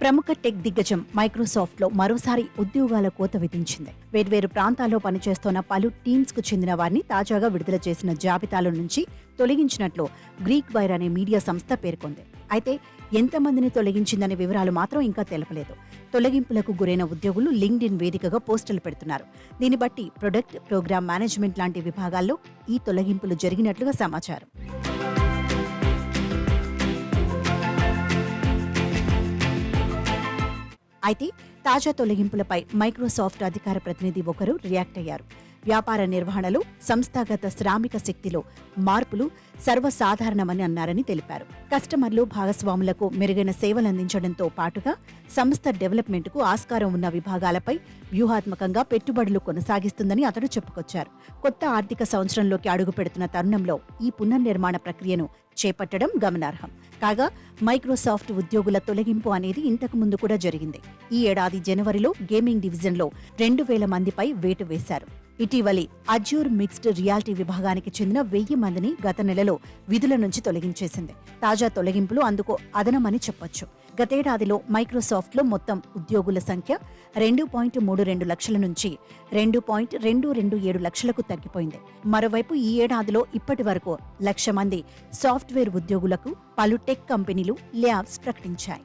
ప్రముఖ టెక్ దిగ్గజం మైక్రోసాఫ్ట్లో మరోసారి ఉద్యోగాల కోత విధించింది. వేర్వేరు ప్రాంతాల్లో పనిచేస్తున్న పలు టీమ్స్ కు చెందిన వారిని తాజాగా విడుదల చేసిన జాబితాలో నుంచి తొలగించినట్లు గ్రీక్ వైర్ అనే మీడియా సంస్థ పేర్కొంది. అయితే ఎంతమందిని తొలగించిందనే వివరాలు మాత్రం ఇంకా తెలపలేదు. తొలగింపులకు గురైన ఉద్యోగులు లింక్డ్ఇన్ వేదికగా పోస్టులు పెడుతున్నారు. దీన్ని బట్టి ప్రొడక్ట్, ప్రోగ్రామ్ మేనేజ్మెంట్ లాంటి విభాగాల్లో ఈ తొలగింపులు జరిగినట్లుగా సమాచారం. అయితే తాజా తొలగింపులపై మైక్రోసాఫ్ట్ అధికార ప్రతినిధి ఒకరు రియాక్ట్ అయ్యారు. వ్యాపార నిర్వహణలో సంస్థాగత శ్రామిక శక్తిలో మార్పులు సర్వసాధారణమని అన్నారని తెలిపారు. కస్టమర్లు, భాగస్వాములకు మెరుగైన సేవలందించడంతో పాటుగా సంస్థ డెవలప్మెంట్కు ఆస్కారం ఉన్న విభాగాలపై వ్యూహాత్మకంగా పెట్టుబడులు కొనసాగిస్తుందని అతడు చెప్పుకొచ్చారు. కొత్త ఆర్థిక సంవత్సరంలోకి అడుగుపెడుతున్న తరుణంలో ఈ పునర్నిర్మాణ ప్రక్రియను చేపట్టడం గమనార్హం. కాగా మైక్రోసాఫ్ట్ ఉద్యోగుల తొలగింపు అనేది ఇంతకు ముందు కూడా జరిగింది. ఈ ఏడాది జనవరిలో గేమింగ్ డివిజన్లో 2000 మందిపై వేటు వేశారు. ఇటీవలి అజ్యూర్ మిక్స్డ్ రియాలిటీ విభాగానికి చెందిన 1000 మందిని గత నెలలో విధుల నుంచి తొలగించేసింది. తాజా తొలగింపులు అందుకు అదనమని చెప్పొచ్చు. గతేడాదిలో మైక్రోసాఫ్ట్లో మొత్తం ఉద్యోగుల సంఖ్య 2.32 లక్షల నుంచి 2.227 లక్షలకు తగ్గిపోయింది. మరోవైపు ఈ ఏడాదిలో ఇప్పటి వరకు 1,00,000 మంది సాఫ్ట్వేర్ ఉద్యోగులకు పలు టెక్ కంపెనీలు లే ఆఫ్స్ ప్రకటించాయి.